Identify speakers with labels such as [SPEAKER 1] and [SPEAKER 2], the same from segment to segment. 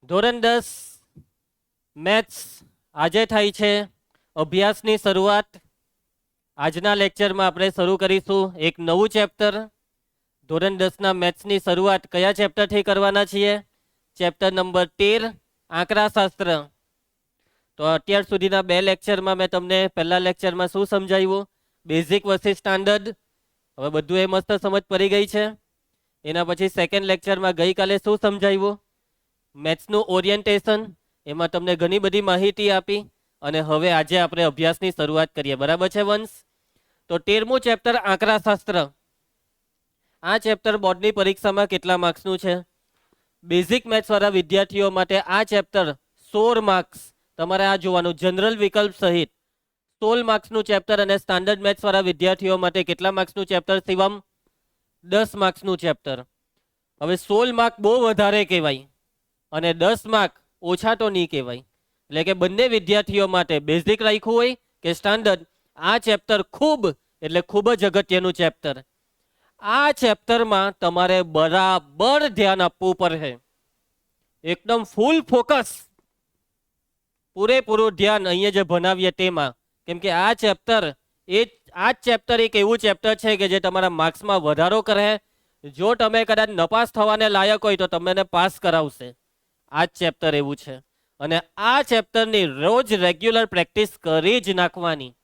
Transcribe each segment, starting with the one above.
[SPEAKER 1] ધોરણ 10 મેથ્સ આજે થાય છે અભ્યાસની શરૂઆત. આજના લેક્ચરમાં આપણે શરૂ કરીશું એક નવું ચેપ્ટર. ધોરણ 10ના મેથ્સની શરૂઆત કયા ચેપ્ટરથી કરવાના છીએ? Chapter number 13 આંકડાશાસ્ત્ર. તો અત્યાર સુધીના બે લેક્ચરમાં મેં તમને પહેલા લેક્ચરમાં શું સમજાવ્યું? Basic versus standard. હવે બધું એ મસ્ત સમજ પડી ગઈ છે. એના પછી સેકન્ડ લેક્ચરમાં ગઈકાલે શું સમજાવ્યું? મેથ્સનું ઓરિએન્ટેશન. એમાં તમને ઘણી બધી માહિતી આપી અને હવે આજે આપણે અભ્યાસની શરૂઆત કરીએ. બરાબર છે વંશ? તો 13મું ચેપ્ટર આંકડાશાસ્ત્ર. આ ચેપ્ટર બોર્ડની પરીક્ષામાં કેટલા માર્ક્સનું છે? બેઝિક મેથ્સવાળા વિદ્યાર્થીઓ માટે આ ચેપ્ટર 16 માર્ક્સ. તમારે આ જોવાનું જનરલ વિકલ્પ સહિત 16 માર્ક્સનું ચેપ્ટર. અને સ્ટાન્ડર્ડ મેથ્સવાળા વિદ્યાર્થીઓ માટે કેટલા માર્ક્સનું ચેપ્ટર શિવમ? 10 માર્ક્સનું ચેપ્ટર. હવે 16 માર્ક બહુ વધારે કહેવાય અને 10 માર્ક ઓછા તો નહીં કહેવાય. એટલે કે બંને વિદ્યાર્થીઓ માટે બેઝિક રાખ્યું હોય કે સ્ટાન્ડર્ડ, આ ચેપ્ટર ખૂબ એટલે ખૂબ જ અગત્યનું ચેપ્ટર. આ ચેપ્ટરમાં તમારે બરાબર ધ્યાન આપવું પડે. એકદમ ફૂલ ફોકસ, પૂરેપૂરું ધ્યાન અહીંયા જે ભણાવીએ તેમાં. કેમ કે આ ચેપ્ટર આ જ ચેપ્ટર એક એવું ચેપ્ટર છે કે જે તમારા માર્ક્સમાં વધારો કરે. જો તમે કદાચ નપાસ થવાને લાયક હોય તો તમને પાસ કરાવશે. આ જ ચેપ્ટર એવું છે. અને આ ચેપ્ટરની રોજ રેગ્યુલર પ્રેક્ટિસ કરી જ નાખવાની.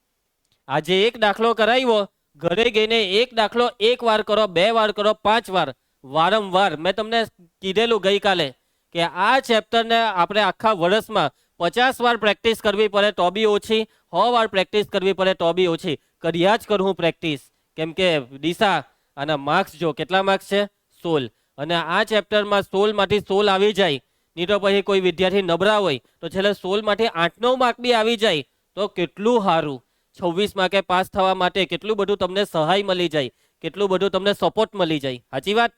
[SPEAKER 1] આજે એક દાખલો કરાવ્યો, ઘરે ગઈને એક દાખલો 1 વાર કરો, 2 વાર કરો, 5 વાર, વારંવાર. મેં તમને કીધેલું ગઈકાલે કે આ ચેપ્ટરને આપણે આખા વર્ષમાં 50 વાર પ્રેક્ટિસ કરવી પડે તો બી ઓછી, 100 વાર પ્રેક્ટિસ કરવી પડે તો બી ઓછી. કર્યા જ કરું પ્રેક્ટિસ. કેમ કે દિશા આના માર્ક્સ જો કેટલા માર્ક્સ છે? 16. અને આ ચેપ્ટરમાં 16 માંથી 16 આવી જાય, નહીં તો પછી કોઈ વિદ્યાર્થી નબળા હોય તો છેલ્લે 16 માંથી 8-9 માર્ક બી આવી જાય તો કેટલું સારું. 26 માર્કે પાસ થવા માટે કેટલું બધું તમને સહાય મળી જાય, કેટલું બધું તમને સપોર્ટ મળી જાય. સાચી વાત?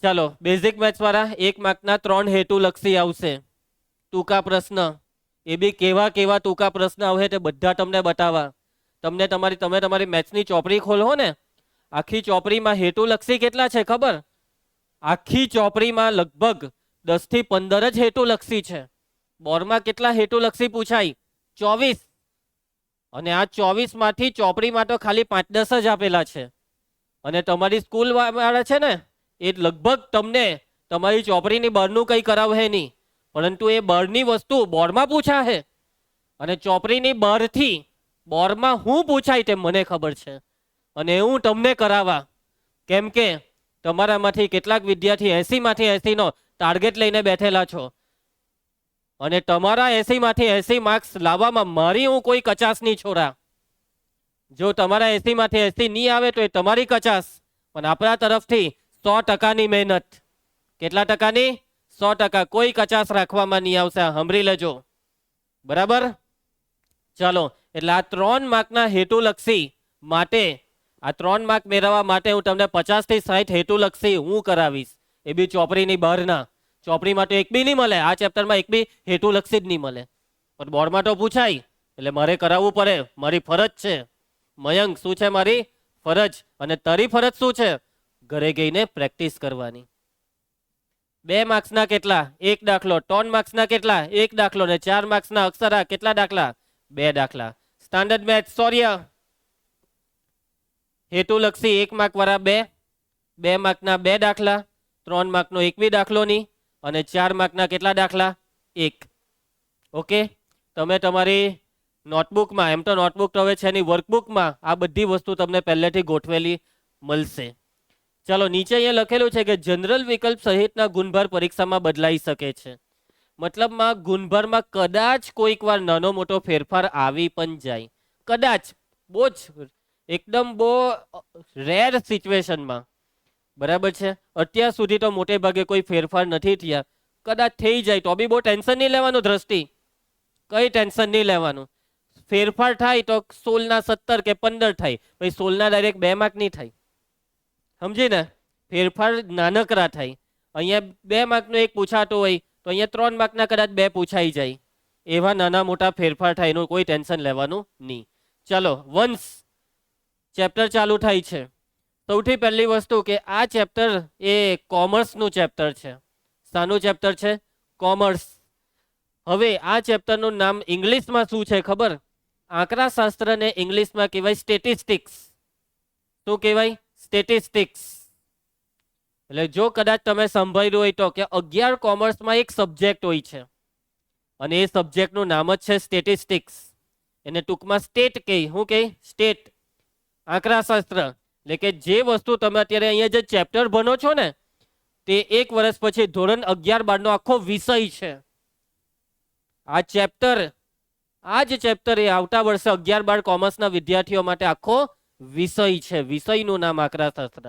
[SPEAKER 1] ચાલો, બેઝિક મેથ્સ વાળા 1 માર્કના 3 હેતુલક્ષી આવશે. ટૂંકા પ્રશ્ન, એ બી કેવા કેવા ટૂંકા પ્રશ્ન આવે તે બધા તમને બતાવવા. તમે તમારી મેથ્સની ચોપડી ખોલો ને, આખી ચોપડીમાં હેતુલક્ષી કેટલા છે ખબર? આખી ચોપડીમાં લગભગ 10 થી 15 જ હેતુલક્ષી છે. બોર્ડમાં કેટલા હેતુલક્ષી પૂછાય? 24. અને આ 24 માંથી ચોપડીમાં તો ખાલી 5-10 જ આપેલા છે. અને તમારી સ્કૂલ વાળા છે ને, એ લગભગ તમને તમારી ચોપડીની બહારનું કંઈ કરાવે નહીં, પરંતુ એ બહારની વસ્તુ બોર્ડમાં પૂછાશે. અને ચોપડીની બહારથી બોર્ડમાં શું પૂછાય તે મને ખબર છે. અને હું તમને કરાવવા. કેમ કે તમારામાંથી કેટલાક વિદ્યાર્થી 80 માંથી 80 નો ટાર્ગેટ લઈને બેઠેલા છો. અને તમારા 80 માંથી 80 માર્ક્સ લાવવામાં મારી હું કોઈ કચાશ નહીં છોડા. જો તમારા 80 માંથી 80 નહીં આવે તો એ તમારી કચાશ, પણ આપણા તરફથી 100%ની મહેનત. કેટલા ટકાની? 100%. કોઈ કચાશ રાખવામાં નહીં આવશે. સાંભળી લેજો. બરાબર? ચાલો, એટલે આ 3 માર્કના હેતુલક્ષી માટે, આ 3 માર્ક મેળવવા માટે હું તમને 50 થી 60 હેતુલક્ષી હું કરાવીશ. એ બી ચોપડીની બહારના. ચોપડીમાં તો એક બી નહીં મળે. આ ચેપ્ટરમાં એક બી હેતુલક્ષી જ નહીં મળે. પણ બોર્ડમાં તો પૂછાય, એટલે મારે કરાવવું પડે. મારી ફરજ છે. મયંક, શું છે મારી ફરજ? અને તારી ફરજ શું છે? ઘરે ગઈને પ્રેક્ટિસ કરવાની. 2 માર્ક્સના કેટલા? 1 દાખલો. 3 માર્ક્સના કેટલા? 1 દાખલો. ને 4 માર્ક્સના અક્ષરા કેટલા દાખલા? 2 દાખલા. સ્ટાન્ડર્ડ મેથ્સ સોર્ય હેતુલક્ષી 1 માર્ક વાળા 2 માર્કના 2 દાખલા, 3 માર્કનો 1 બી દાખલો નહીં, અને 4 માર્કના કેટલા દાખલા? 1. ઓકે, તમે તમારી નોટબુકમાં, એમ તો નોટબુક તો હવે છે નહીં, વર્કબુકમાં આ બધી વસ્તુ તમને પહેલેથી ગોઠવેલી મળશે. ચાલો, નીચે અહીંયા લખેલું છે કે જનરલ વિકલ્પ સહિતના ગુણભાર પરીક્ષામાં બદલાઈ શકે છે. મતલબમાં ગુણભારમાં કદાચ કોઈક વાર નાનો મોટો ફેરફાર આવી પણ જાય. કદાચ, બહુ જ એકદમ બહુ રેર સિચ્યુએશનમાં. બરાબર છે? અત્યાર સુધી તો મોટે ભાગે કોઈ ફેરફાર નથી થયા. કદાચ થઈ જાય તો બી બહુ ટેન્શન નહીં લેવાનું. દ્રષ્ટિ કઈ ટેન્શન નહીં લેવાનું. ફેરફાર થાય તો 16ના 17 કે 15 થાય, પછી 16ના ડાયરેક્ટ 2 માર્ક નહીં થાય. સમજી ને? ફેરફાર નાનકડા થાય. અહીંયા 2 માર્કનો 1 પૂછાતો હોય તો અહીંયા 3 માર્કના કદાચ 2 પૂછાઈ જાય. એવા નાના મોટા ફેરફાર થાય, એનું કોઈ ટેન્શન લેવાનું નહીં. ચલો, વંશ ચેપ્ટર ચાલુ થાય છે. સૌથી પહેલી વસ્તુ કે આ ચેપ્ટર એ કોમર્સનું ચેપ્ટર છે. શાનું ચેપ્ટર છે? કોમર્સ. હવે આ ચેપ્ટરનું નામ ઇંગ્લિશમાં શું છે ખબર? આંકડાશાસ્ત્રને ઇંગ્લિશમાં કહેવાય સ્ટેટિસ્ટિક્સ. શું કહેવાય? સ્ટેટિસ્ટિક્સ. એટલે જો કદાચ તમે સાંભળ્યું હોય તો કે 11 કોમર્સમાં એક સબ્જેક્ટ હોય છે અને એ સબ્જેક્ટનું નામ જ છે સ્ટેટિસ્ટિક્સ. એને ટૂંકમાં સ્ટેટ કહે. શું કહે? સ્ટેટ. આંકડાશાસ્ત્ર. એટલે કે જે વસ્તુ તમે અત્યારે અહીંયા જે ચેપ્ટર ભણો છો ને તે 1 વર્ષ પછી ધોરણ 11-12 આખો વિષય છે. આ ચેપ્ટર એ આવતા વર્ષે 11-12 કોમર્સના વિદ્યાર્થીઓ માટે આખો વિષય છે. વિષયનું નામ આંકડાશાસ્ત્ર.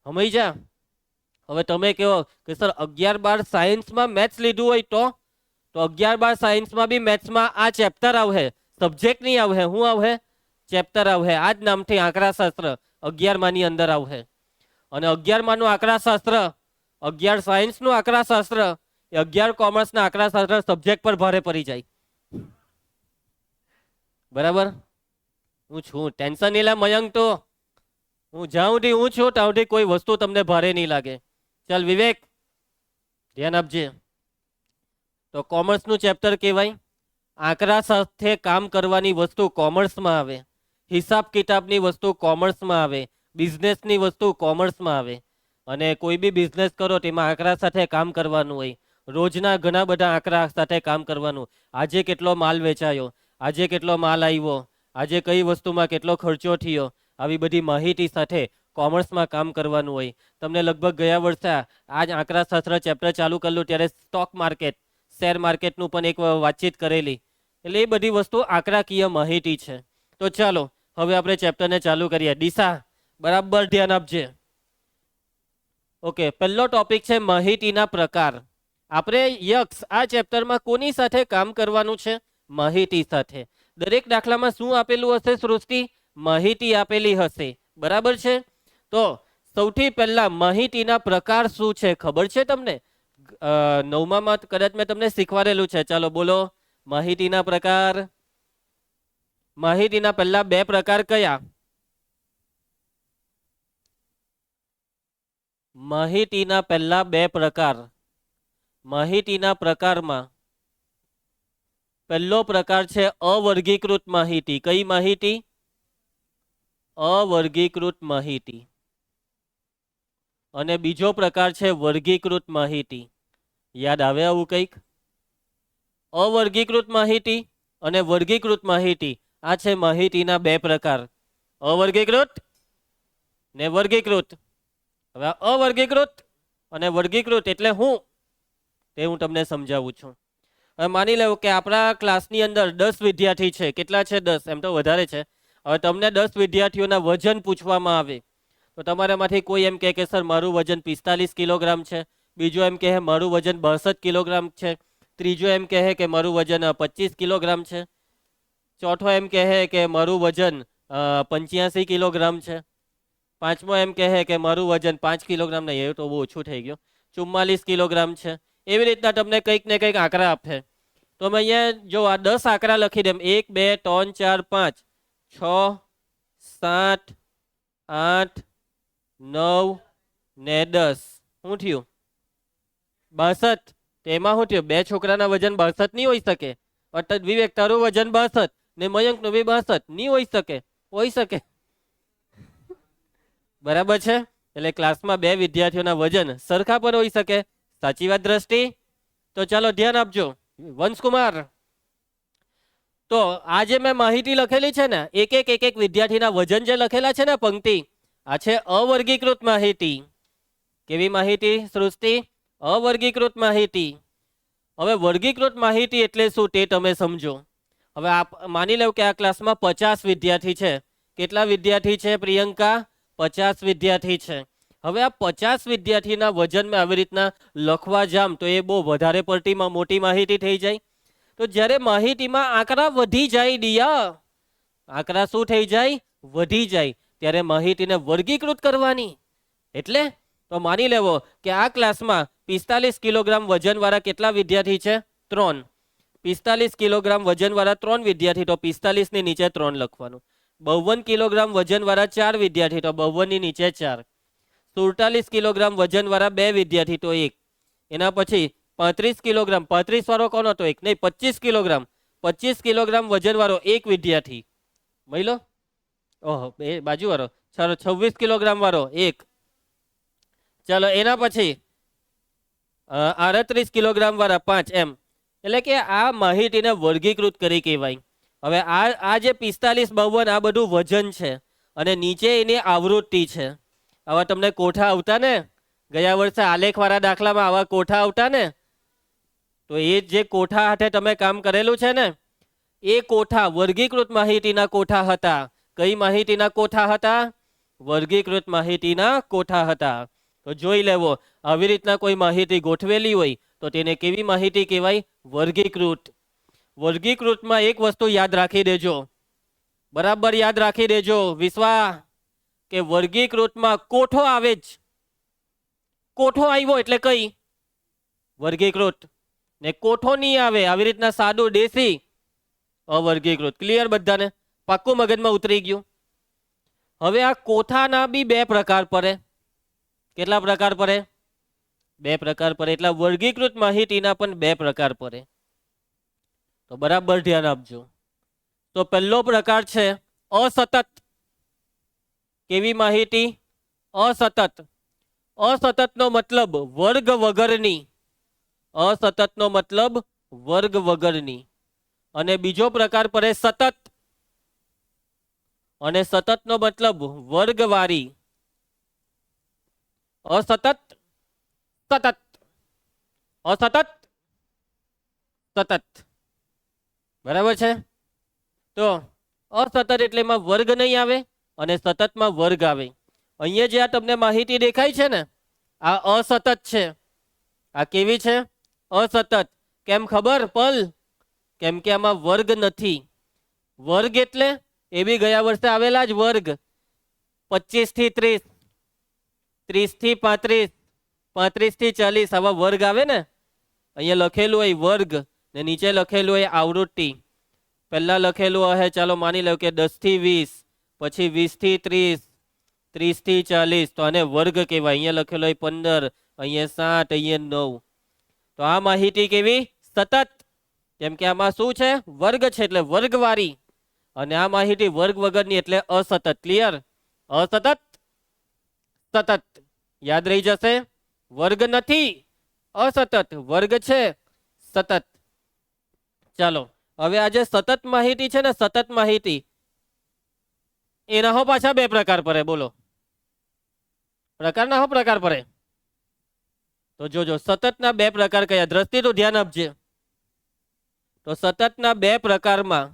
[SPEAKER 1] સમજ્યા? હવે તમે કહો કે સર 11-12 સાયન્સમાં મેથ્સ લીધું હોય તો 11-12 સાયન્સમાં બી મેથ્સમાં આ ચેપ્ટર આવે, સબ્જેક્ટ નહીં આવે. શું આવે? ચેપ્ટર આવે. આ જ નામથી આંકડાશાસ્ત્ર 11માની અંદર આવે. અને 11માનું આંકડાશાસ્ત્ર, 11 સાયન્સનું આંકડાશાસ્ત્ર એ 11 કોમર્સના આંકડાશાસ્ત્ર સબ્જેક્ટ પર ભારે પડી જાય. બરાબર? હું છું ટેન્શન નહીં લે મયંક. તો હું જ્યાં સુધી હું છું ત્યાં સુધી કોઈ વસ્તુ તમને ભારે નહીં લાગે. ચાલ વિવેક, ધ્યાન આપજે. તો કોમર્સનું ચેપ્ટર કહેવાય. આંકડા સાથે કામ કરવાની વસ્તુ કોમર્સમાં આવે. હિસાબ કિતાબની વસ્તુ કોમર્સમાં આવે. બિઝનેસની વસ્તુ કોમર્સમાં આવે. અને કોઈ બી બિઝનેસ કરો તેમાં આંકડા સાથે કામ કરવાનું હોય. રોજના ઘણા બધા આંકડા સાથે કામ કરવાનું. આજે કેટલો માલ વેચાયો, આજે કેટલો માલ આવ્યો, આજે કઈ વસ્તુમાં કેટલો ખર્ચો થયો, આવી બધી માહિતી સાથે કોમર્સમાં કામ કરવાનું હોય. તમને લગભગ ગયા વર્ષે આ જ આંકડાશાસ્ત્ર ચેપ્ટર ચાલુ કરેલું ત્યારે સ્ટોક માર્કેટ, શેર માર્કેટનું પણ એક વાતચીત કરેલી. એટલે એ બધી વસ્તુ આંકડાકીય માહિતી છે. તો ચાલો હવે આપણે ચેપ્ટરને ચાલુ કરીએ. દિશા બરાબર ધ્યાન આપજે. ઓકે, પહેલો ટોપિક છે માહિતીના પ્રકાર. આપણે યક્ષ આ ચેપ્ટરમાં કોની સાથે કામ કરવાનું છે? માહિતી સાથે. દરેક દાખલામાં શું આપેલું હશે સૃષ્ટિ? માહિતી આપેલી હશે. બરાબર છે? તો સૌથી પહેલા માહિતીના પ્રકાર શું છે ખબર છે તમને? 9માં કદાચ મેં તમને શીખવાડેલું છે. ચાલો બોલો માહિતીના પ્રકાર. માહિતીના પહેલા 2 પ્રકાર કયા? માહિતીના પહેલા 2 પ્રકાર. માહિતીના પ્રકારમાં પહેલો પ્રકાર છે અવર્ગીકૃત માહિતી. કઈ માહિતી? અવર્ગીકૃત માહિતી. અને બીજો પ્રકાર છે વર્ગીકૃત માહિતી. યાદ આવે આવું કંઈક? અવર્ગીકૃત માહિતી અને વર્ગીકૃત માહિતી, આ છે માહિતીના 2 પ્રકાર. અવર્ગીકૃત ને વર્ગીકૃત. હવે અવર્ગીકૃત અને વર્ગીકૃત એટલે હું તે હું તમને સમજાવું છું. હવે માની લો કે આપણા ક્લાસની અંદર 10 વિદ્યાર્થી છે. કેટલા છે? 10. એમ તો વધારે છે. હવે તમને 10 વિદ્યાર્થીઓના વજન પૂછવામાં આવે તો તમારામાંથી કોઈ એમ કહે કે સર મારું વજન 45 કિલોગ્રામ છે. બીજો એમ કહે મારું વજન 62 કિલોગ્રામ છે. ત્રીજો એમ કહે કે મારું વજન 25 કિલોગ્રામ છે. ચોથો એમ કહે કે મારું વજન 85 કિલોગ્રામ છે. પાંચમો એમ કહે કે મારું વજન 5 કિલોગ્રામ નહીં, એ તો બહુ ઓછું થઈ ગયું, 44 કિલોગ્રામ છે. એવી રીતના તમને કંઈક ને કંઈક આંકડા આપે. તો અમે અહીંયા જો આ 10 આંકડા લખી દે. 1 2 3 4 5 6 7 8 9 ને 10. શું થયું? 62. તેમાં શું થયું? 2 છોકરાના વજન 62 નહીં હોઈ શકે. અર્থাৎ વિવેક તારું વજન 62 ને મયંકનું બી 62 નહીં હોઈ શકે. હોઈ શકે. બરાબર છે? એટલે ક્લાસમાં 2 વિદ્યાર્થીઓના વજન સરખા પણ હોઈ શકે. સાચી વાત દ્રષ્ટિ? તો ચાલો ધ્યાન આપજો. વંશકુમાર, તો આ જે મેં માહિતી લખેલી છે ને, એક એક વિદ્યાર્થીના વજન જે લખેલા છે ને પંક્તિ, આ છે અવર્ગીકૃત માહિતી. કેવી માહિતી સૃષ્ટિ? અવર્ગીકૃત માહિતી. હવે વર્ગીકૃત માહિતી એટલે શું તે તમે સમજો. હવે માની લો કે આ ક્લાસમાં 50 વિદ્યાર્થી છે. કેટલા વિદ્યાર્થી છે પ્રિયંકા? 50 વિદ્યાર્થી છે. હવે આ 50 વિદ્યાર્થીના વજન મેં આવી રીતના લખવા જામ તો એ બહુ વધારે પડતી મોટી માહિતી થઈ જાય. તો જ્યારે માહિતીમાં આંકડા વધી જાય દિયા, આંકડા શું થઈ જાય? વધી જાય. ત્યારે માહિતીને વર્ગીકૃત કરવાની. એટલે તો માની લેવો કે આ ક્લાસમાં 45 કિલોગ્રામ વજનવાળા કેટલા વિદ્યાર્થી છે? 3. 45 કિલોગ્રામ વજનવાળા 3 વિદ્યાર્થી, તો 45 ની નીચે 3 લખવાનું. 52 કિલોગ્રામ વજનવાળા 4 વિદ્યાર્થી, તો 52 ની નીચે 4. 47 કિલોગ્રામ વજનવાળા 2 વિદ્યાર્થી, તો 1. એના પછી 35 કિલોગ્રામ, 35 વાળો કોણ હતો? એક નહીં, 25 કિલોગ્રામ, 25 કિલોગ્રામ વજન વાળો એક વિદ્યાર્થી. મહિલો, ઓહો, એ બાજુવાળો, ચાલો 26 કિલોગ્રામ વાળો એક. ચાલો એના પછી 38 કિલોગ્રામ વાળા 5, એમ. એટલે કે આ માહિતીને વર્ગીકૃત કરી કહેવાય. હવે આ જે 45, 52 આ બધું વજન છે અને નીચે એની આવૃત્તિ છે. આવા તમને કોઠા આવતા ને, ગયા વર્ષે આલેખવાળા દાખલામાં આવા કોઠા આવતા ને, તો એ જે કોઠા હાથે તમે કામ કરેલું છે ને, એ કોઠા વર્ગીકૃત માહિતીના કોઠા હતા. કઈ માહિતીના કોઠા હતા? વર્ગીકૃત માહિતીના કોઠા હતા. તો જોઈ લેવો, આવી રીતના કોઈ માહિતી ગોઠવેલી હોય તો તેને કેવી માહિતી કહેવાય? વર્ગીકૃત. વર્ગીકૃતમાં એક વસ્તુ યાદ રાખી દેજો, બરાબર યાદ રાખી દેજો વિશ્વા, કે વર્ગીકૃતમાં કોઠો આવે જ. કોઠો આવ્યો એટલે કઈ? વર્ગીકૃત. ને કોઠો નહીં આવે આવી રીતના સાદું દેશી, અવર્ગીકૃત. ક્લિયર બધાને? પાક્કું મગજમાં ઉતરી ગયું? હવે આ કોઠાના બી બે પ્રકાર પડે. કેટલા પ્રકાર પડે? બે પ્રકાર પડે. એટલે વર્ગીકૃત માહિતીના પણ બે પ્રકાર પડે. તો બરાબર ધ્યાન આપજો. તો પહેલો પ્રકાર છે અસતત. કેવી માહિતી? અસતત. અસતતનો મતલબ વર્ગ વગરની. અસતતનો મતલબ વર્ગ વગરની. અને બીજો પ્રકાર પડે સતત. અને સતતનો મતલબ વર્ગવાળી. અસતત, સતત, અસતત, સતત. બરાબર છે? તો અસતત એટલે એમાં વર્ગ નહીં આવે અને સતતમાં વર્ગ આવે. અહીંયા જે આ તમને માહિતી દેખાય છે ને, આ અસતત છે. આ કેવી છે? અસતત. કેમ ખબર પલ? કેમ કે આમાં વર્ગ નથી. વર્ગ એટલે એ બી ગયા વર્ષે આવેલા જ વર્ગ. 25 થી 30, 30 થી 35, 35 થી 40 આવા વર્ગ આવે ને. અહીંયા લખેલું હોય વર્ગ ને નીચે લખેલું હોય આવૃત્તિ. પહેલા લખેલું હશે, ચાલો માની લો કે 10 થી 20, પછી 20 થી 30, 30 થી 40, તો આને વર્ગ કહેવાય. અહીંયા લખેલું હોય 15, અહીંયા 7, અહીંયા 9. તો આ માહિતી કેવી? સતત. કેમ કે આમાં શું છે? વર્ગ છે એટલે વર્ગવાળી. અને આ માહિતી વર્ગ વગરની એટલે અસતત. ક્લિયર? અસતત, સતત. યાદ રહી જશે. વર્ગ નથી, અસતત. વર્ગ છે, સતત. ચાલો હવે આ જે સતત માહિતી છે ને, સતત માહિતી, એના હો પાછા બે પ્રકાર પડે. બોલો, પ્રકારના હો પ્રકાર પડે. તો જોજો સતતના બે પ્રકાર કયા? દ્રષ્ટિનું ધ્યાન આપજે. તો સતતના બે પ્રકારમાં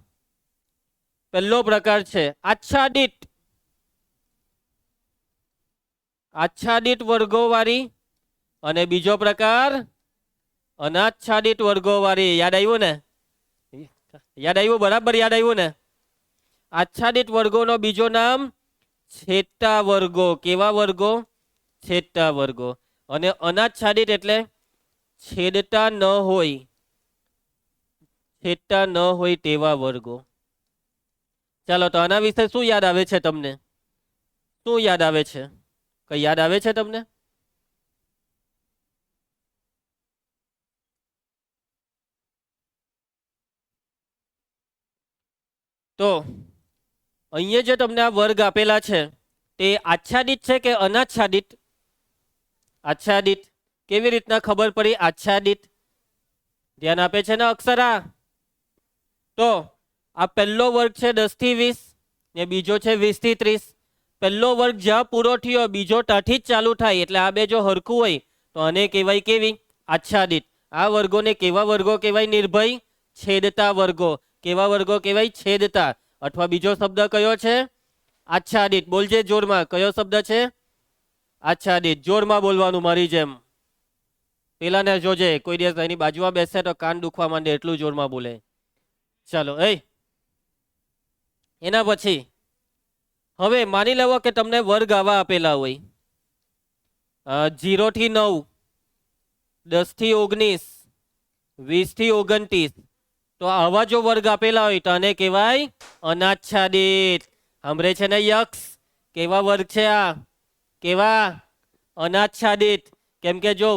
[SPEAKER 1] પહેલો પ્રકાર છે આચ્છાદિત. આચ્છાદિત વર્ગોવાળી. અને બીજો પ્રકાર અનાચ્છાદિત વર્ગોવાળી. યાદ આવ્યું ને? યાદ આવ્યું? બરાબર યાદ આવ્યું ને? આચ્છાદિત વર્ગોનો બીજો નામ છેદતા વર્ગો. કેવા વર્ગો? છેદતા વર્ગો. અને અનાચ્છાદિત એટલે છેદતા ન હોય, છેદતા ન હોય તેવા વર્ગો. ચાલો તો આના વિશે શું યાદ આવે છે તમને? શું યાદ આવે છે? કઈ યાદ આવે છે તમને? તો અહીંયા જે તમને આ વર્ગ આપેલા છે તે આચ્છાદિત છે કે અનાચ્છાદિત? આચ્છાદિત. કેવી રીતના ખબર પડી આચ્છાદિત? ધ્યાન આપે છે ને અક્ષરા? તો આ પહેલો વર્ગ છે 10 થી 20 ને બીજો છે 20 થી 30. પહેલો વર્ગ જ્યાં પૂરો થયો બીજો ત્યાંથી જ ચાલુ થાય. એટલે આ બે જો હરખું હોય તો આને કહેવાય કેવી? આચ્છાદિત. આ વર્ગોને કેવા વર્ગો કહેવાય? નિર્ભય છેદતા વર્ગો. કેવા વર્ગો કહેવાય? છેદતા. અથવા બીજો શબ્દ કયો છે? આચ્છાદિત. બોલજે જોરમાં, કયો શબ્દ છે? આચ્છાદિત. જોરમાં બોલવાનું મારી જેમ. પેલાને જોજે, કોઈ દિવસ એની બાજુમાં બેસે તો કાન દુખવા માંડે, એટલું જોરમાં બોલે. ચાલો એના પછી હવે માની લેવો કે તમને વર્ગ આવા આપેલા હોય 0 થી 9, 10 થી 19, 20 થી 29. તો આવા જો વર્ગ આપેલા હોય તો આને કહેવાય અનાચ્છાદિત. સાંભળે છે ને યક્ષ? કેવા વર્ગ છે આ? કેવા? અનાચ્છાદિત. કેમ કે જો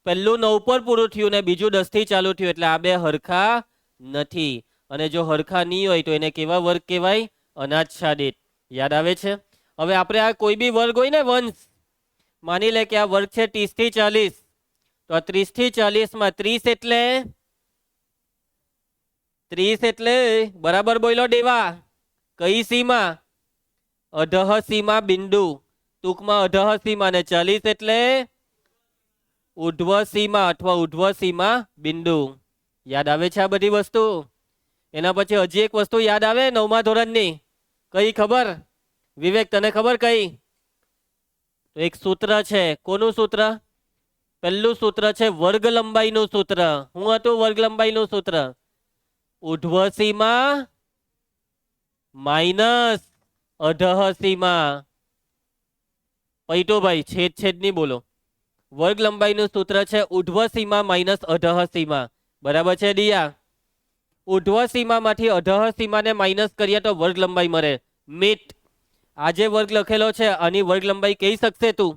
[SPEAKER 1] પહેલું 9 પર પૂરું થયું ને બીજું 10 થી ચાલુ થયું, એટલે આ બે હરખા નથી. અને જો હરખા નહીં હોય તો એને કેવા વર્ગ કહેવાય? અનાચ્છાદિત. યાદ આવે છે? હવે આપણે આ કોઈ બી વર્ગ હોય ને વંશ, માની લે કે આ વર્ગ છે 30 થી 40, તો આ 30 થી 40 માં 30 એટલે 30 એટલે બરાબર બોલો દેવા, કઈ સીમા? અધઃ સીમા બિંદુ, ટૂંકમાં અધઃ સીમા. ને 40 એટલે ઉર્ધ્વ સીમા અથવા ઉર્ધ્વ સીમા બિંદુ. યાદ આવે છે આ બધી વસ્તુ? એના પછી હજી એક વસ્તુ યાદ આવે 9મા ધોરણની, કઈ ખબર? વિવેક તને ખબર કઈ? તો એક સૂત્ર છે. કોનું સૂત્ર? પહેલું સૂત્ર છે વર્ગ લંબાઈનું સૂત્ર. શું હતું વર્ગ લંબાઈનું સૂત્ર? ઉર્ધ્વ સીમા માઇનસ અધઃ સીમા. પૈટોભાઈ છેદ છેદ નહીં બોલો. વર્ગ લંબાઈનું સૂત્ર છે ઉર્ધ્વ સીમા માઇનસ અધઃ સીમા. બરાબર છે દિયા? ઉર્ધ્વ સીમામાંથી અધઃ સીમાને માઇનસ કરીએ તો વર્ગ લંબાઈ મળે. મીટ આ જે વર્ગ લખેલો છે આની વર્ગ લંબાઈ કહી શકશે તું?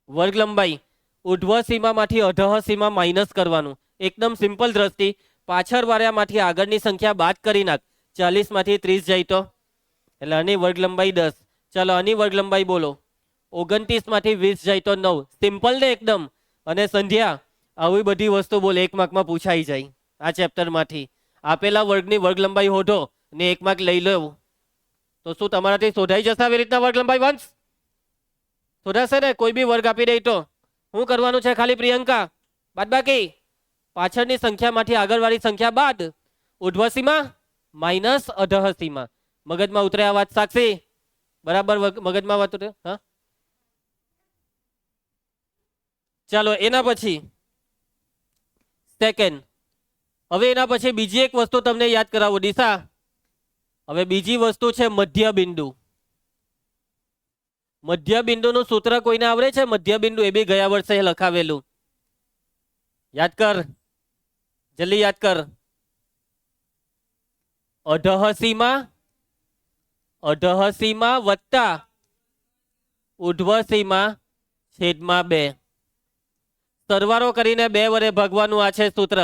[SPEAKER 1] વર્ગ લંબાઈ ઉર્ધ્વ સીમામાંથી અધઃ સીમા માઇનસ કરવાનું. એકદમ સિમ્પલ દ્રષ્ટિ. પાછળ વાળામાંથી આગળની સંખ્યા બાદ કરી નાખ. 40 માંથી 30 જાય તો એટલે આની વર્ગ લંબાઈ 10. ચાલો આની વર્ગ લંબાઈ બોલો. 29 માંથી 20 જાય તો 9. સિમ્પલ ને એકદમ. અને સંધ્યા આવી બધી વસ્તુ બોલે, 1 માર્કમાં પૂછાઈ જાય આ ચેપ્ટરમાંથી. આપેલા વર્ગની વર્ગ લંબાઈ શોધો ને 1 માર્ક લઈ લો, તો શું તમારાથી શોધાઈ જશે આવી રીતના વર્ગ લંબાઈ વંશ? શોધાશે ને? કોઈ બી વર્ગ આપી દે તો શું કરવાનું છે ખાલી પ્રિયંકા? બાદબાકી પાછળની સંખ્યામાંથી આગળવાળી સંખ્યા બાદ. ઉર્ધ્વ સીમા માઇનસ અધઃ સીમા. મગજમાં ઉતરે આ વાત સાક્ષી? બરાબર મગજમાં વાત ઉતરે? હા ચાલો એના પછી સેકન્ડ. હવે એના પછી બીજી એક વસ્તુ તમને યાદ કરાવો દિશા. હવે બીજી વસ્તુ છે મધ્ય બિંદુ. મધ્ય બિંદુનું સૂત્ર કોઈને આવડે છે? મધ્ય બિંદુ એ બી ગયા વર્ષે લખાવેલું. યાદ કર, જલ્દી યાદ કર. અધઃ સીમા વત્તા ઉર્ધ્વ સીમા છેદમાં 2. સરવાળો કરીને 2 વડે ભાગવાનું. આ છે સૂત્ર.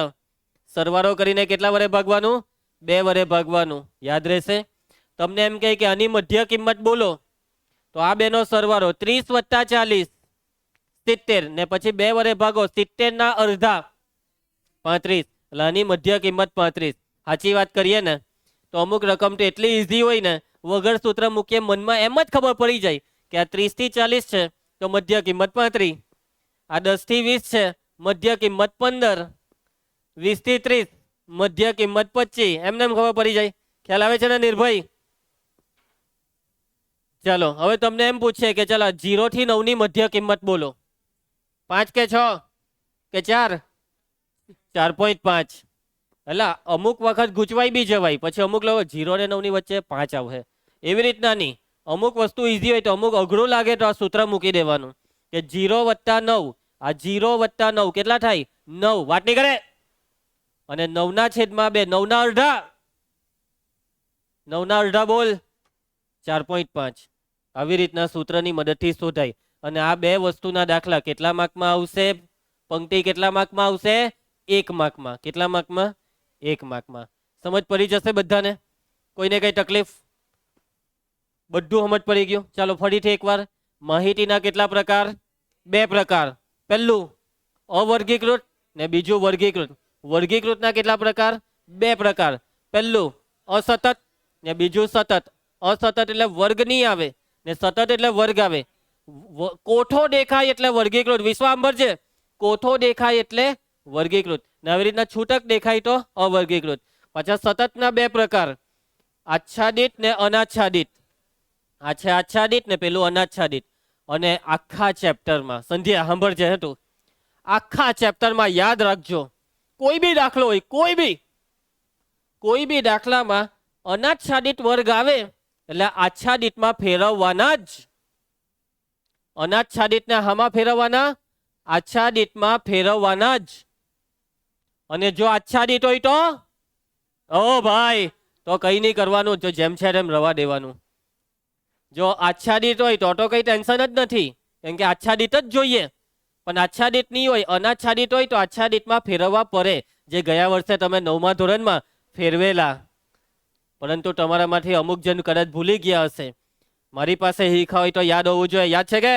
[SPEAKER 1] સરવાળો કરીને કેટલા વડે ભાગવાનું? 2 વડે ભાગવાનું. યાદ રહેશે? તમને એમ કહે કે આની મધ્ય કિંમત બોલો, તો આ બેનો સરવાળો 30 વત્તા 40 70, ને પછી 2 વડે ભાગો. 70 ના અડધા 35, એટલે આની મધ્ય કિંમત 35. સાચી વાત કરીએ ને તો અમુક રકમ તો એટલી ઈઝી હોય ને, વગર સૂત્ર મૂકીએ મનમાં એમ જ ખબર પડી જાય કે આ 30 થી 40 છે તો મધ્ય કિંમત 35. આ 10 થી 20 છે, મધ્ય કિંમત 15. 20 થી 30 મધ્ય કિંમત 25. એમને એમ ખબર પડી જાય. ખ્યાલ આવે છે ને નિર્ભય? ચાલો હવે તમને એમ પૂછે કે ચાલો 0 થી 9 ની મધ્ય કિંમત બોલો. 5 કે 6 કે 4? 4.5. એટલે અમુક વખત ગૂંચવાઈ બી જવાય. પછી અમુક લોકો 0 ને 9 ની વચ્ચે 5 આવે, એવી રીતના નહીં. અમુક વસ્તુ ઈઝી હોય તો અમુક અઘરું લાગે તો આ સૂત્ર મૂકી દેવાનું કે 0 વત્તા 9. આ 0 વત્તા 9 કેટલા થાય? 9. વાટણી કરે. અને 9 ના છેદમાં 2. 9 ના અડધા. 9 ના અડધા બોલ. 4.5. આવી રીતના સૂત્રની મદદથી શોધાય. અને આ બે વસ્તુના દાખલા કેટલા માર્કમાં આવશે? પંક્તિ કેટલા માર્કમાં આવશે? 1 માર્કમાં. કેટલા માર્કમાં? 1 માર્કમાં. સમજ પડી જશે બધાને? કોઈને કઈ તકલીફ? બધું સમજ પડી ગયું? ચાલો ફરીથી એકવાર. માહિતીના કેટલા પ્રકાર? 2 પ્રકાર. પહેલું અવર્ગીકૃત ને બીજું વર્ગીકૃત. વર્ગીકૃતના કેટલા પ્રકાર? 2 પ્રકાર. પહેલું અસતત ને બીજું સતત. અસતત એટલે વર્ગ નહીં આવે ને સતત એટલે વર્ગ આવે. કોઠો દેખાય એટલે વર્ગીકૃત. વિશ્વાંબર છે, કોઠો દેખાય એટલે વર્ગીકૃત, ને આવી રીતના છૂટક દેખાય તો અવર્ગીકૃત. પાછા સતતના 2 પ્રકાર, આચ્છાદિત ને અનાચ્છાદિત. આ છે આચ્છાદિત ને પેલું અનાચ્છાદિત. અને આખા ચેપ્ટરમાં સંધ્યા સાંભળજે હતું, આખા ચેપ્ટરમાં યાદ રાખજો, કોઈ બી દાખલો હોય, કોઈ બી દાખલામાં અનાચ્છાદિત વર્ગ આવે એટલે આચ્છાદિતમાં ફેરવવાના જ. અનાચ્છાદિતને હામાં ફેરવવાના? આચ્છાદિતમાં ફેરવવાના જ. અને જો આચ્છાદિત હોય તો ઓ ભાઈ તો કઈ નહીં કરવાનું, જો જેમ છે એમ રવા દેવાનું. જો આચ્છાદિત હોય તો કઈ ટેન્શન જ નથી, કેમ કે આચ્છાદિત જ જોઈએ. પણ આચ્છાદિત નહીં હોય, અનાચ્છાદિત હોય તો આચ્છાદિતમાં ફેરવવા પડે, જે ગયા વર્ષે તમે 9મા ધોરણમાં ફેરવેલા. પરંતુ તમારામાંથી અમુક જણ કદાચ ભૂલી ગયા હશે. મારી પાસે શીખા હોય તો યાદ હોવું જોઈએ. યાદ છે કે?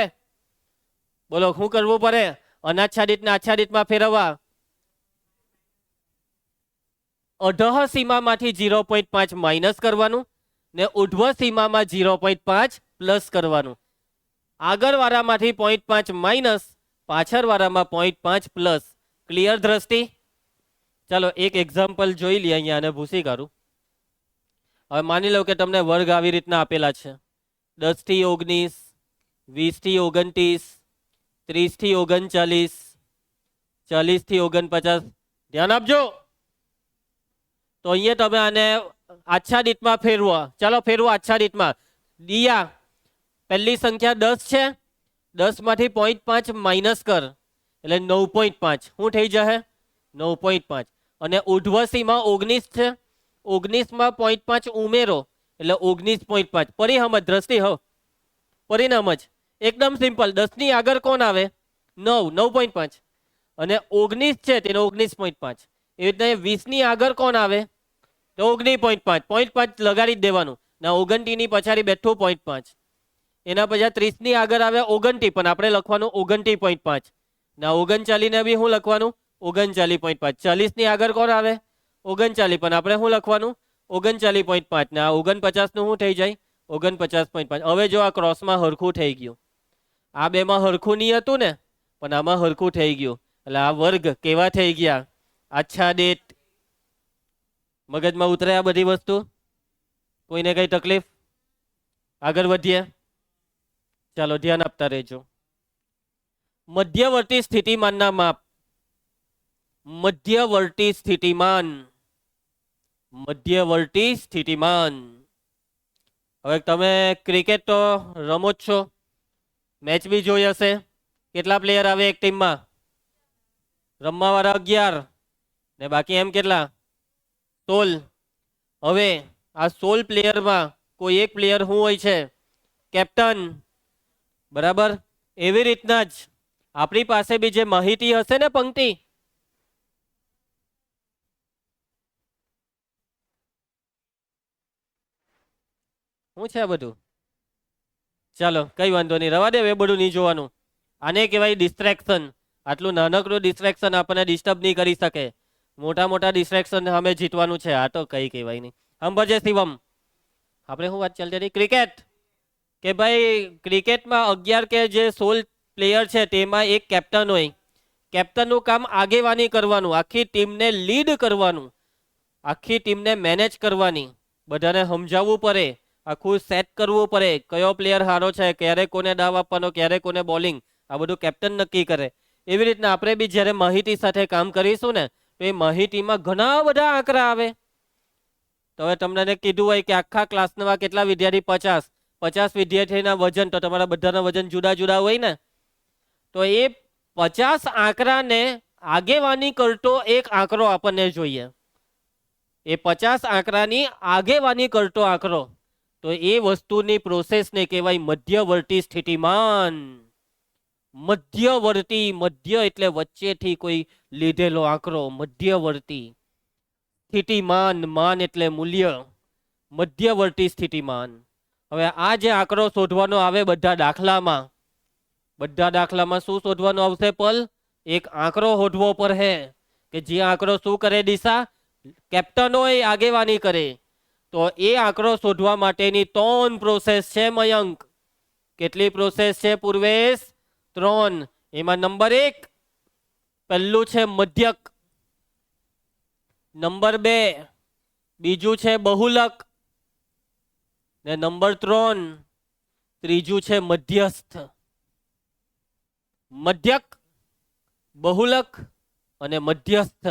[SPEAKER 1] બોલો, શું કરવું પડે અનાચ્છાદિતને આચ્છાદિતમાં ફેરવવા? અધઃ સીમામાંથી 0.5 માઇનસ કરવાનું ને ઉર્ધ્વ સીમામાં 0.5 પ્લસ કરવાનું. આગળ વાળામાંથી 0.5 માઇનસ, પાછળ વાળામાં 0.5 પ્લસ. ક્લિયર દ્રષ્ટિ? ચાલો એક એક્ઝામ્પલ જોઈ લઈએ. અહીંયા આને ભૂસી કાઢું. હવે માની લો કે તમને વર્ગ આવી રીતના આપેલા છે: 10 થી 19, 20 થી 29, 30 થી 39, 40 થી 49. ધ્યાન આપજો. તો અહીંયા તમે આને આચ્છાદિતમાં ફેરવો. ચાલો ફેરવો આચ્છાદિતમાં. દિયા, પહેલી સંખ્યા 10 છે, 10 માંથી 0.5 માઇનસ કર એટલે 9.5. શું થઈ જશે? 9.5. અને ઉર્ધ્વ સીમા 19 છે, 19માં 0.5 ઉમેરો એટલે 19.5. પરિહમજ દ્રષ્ટિ હો, પરિણામ જ એકદમ સિમ્પલ. 10 ની આગળ કોણ આવે? 9, 9.5. અને 19 છે તેનો 19.5. એવી રીતના 20 ની આગળ કોણ આવે? તો 19.5. 0.5 લગાડી જ દેવાનું. ના 29 ની પછાડી બેઠું 0.5. એના પછી 30 ની આગળ આવે 29, પણ આપણે લખવાનું 29.5. ના 39 ને બી શું લખવાનું? 39.5. 40 ની આગળ કોણ આવે? 39, પણ આપણે શું લખવાનું? 39.5. ને આ 49 નું શું થઈ જાય? 49.5. હવે જો આ ક્રોસમાં હરખું થઈ ગયું. આ બેમાં હરખું નહીં હતું ને, પણ આમાં હરખું થઈ ગયું. એટલે આ વર્ગ કેવા થઈ ગયા? આચ્છાદિત. મગજમાં ઉતરે આ બધી વસ્તુ? કોઈને કઈ તકલીફ? આગળ વધીએ. ચાલો ધ્યાન આપતા રહેજો. મધ્યવર્તી સ્થિતિમાનના માપ. મધ્યવર્તી સ્થિતિમાન. મધ્યવર્તી સ્થિતિમાન. હવે તમે ક્રિકેટ તો રમો જ છો, મેચ બી જોઈ હશે. કેટલા પ્લેયર આવે એક ટીમમાં? રમવાવાળા 11 ને બાકી એમ કેટલા? 16. હવે આ 16 પ્લેયરમાં કોઈ એક પ્લેયર શું હોય છે? કેપ્ટન. બરાબર. એવી રીતના જ આપણી પાસે બી જે માહિતી હશે ને પંક્તિ, શું છે આ બધું? ચાલો કઈ વાંધો નહીં, રવા દે, એ બધું નહીં જોવાનું. આને કહેવાય ડિસ્ટ્રેક્શન. આટલું નાનકડું ડિસ્ટ્રેક્શન આપણને ડિસ્ટર્બ નહીં કરી શકે. મોટા મોટા ડિસ્ટ્રેક્શન અમે જીતવાનું છે. આ તો કઈ કહેવાય નહીં. સાંભળજે શિવમ, આપણે શું વાત ચાલતી હતી? ક્રિકેટ. કે ભાઈ ક્રિકેટમાં 11 કે જે 16 પ્લેયર છે તેમાં એક કેપ્ટન હોય. કેપ્ટનનું કામ આગેવાની કરવાનું, આખી ટીમને લીડ કરવાનું, આખી ટીમને મેનેજ કરવાની, બધાને સમજાવવું પડે, આખું સેટ કરવું પડે. કયો પ્લેયર સારો છે, ક્યારે કોને દાવ આપવાનો, ક્યારે કોને બોલિંગ, આ બધું કેપ્ટન નક્કી કરે. એવી રીતના આપણે બી જ્યારે માહિતી સાથે કામ કરીશું ને, તો એ માહિતીમાં ઘણા બધા આંકડા આવે. તો હવે તમને કીધું હોય કે આખા ક્લાસના કેટલા વિદ્યાર્થી? 50 વિદ્યાર્થીના વજન, તો તમારા બધાના વજન જુદા જુદા હોય ને. તો એ 50 આંકડાને આગેવાની કરતો એક આંકડો આપણને જોઈએ. એ 50 આંકડાની આગેવાની કરતો આંકડો, તો એ વસ્તુની પ્રોસેસને કહેવાય મધ્યવર્તી સ્થિતિમાન. મધ્યવર્તી, મધ્ય એટલે વચ્ચેથી કોઈ લીધેલો આંકડો. મધ્યવર્તી સ્થિતિમાન, માન એટલે મૂલ્ય. મધ્યવર્તી સ્થિતિમાન. હવે આ જે આંકડો શોધવાનો આવે બધા દાખલામાં, બધા દાખલામાં શું શોધવાનું આવશે? પલ એક આંકડો શોધવો પડે કે જે આંકડો શું કરે? દિશા. કેપ્ટન હોય, આગેવાની કરે. તો એ આંકડો શોધવા માટેની 3 પ્રોસેસ છે મયંક. કેટલી પ્રોસેસ છે પૂર્વેશ? 3. એમાં નંબર 1 પહેલું છે મધ્યક. નંબર 2 બીજું છે બહુલક. ને નંબર 3 ત્રીજું છે મધ્યસ્થ. મધ્યક, બહુલક અને મધ્યસ્થ,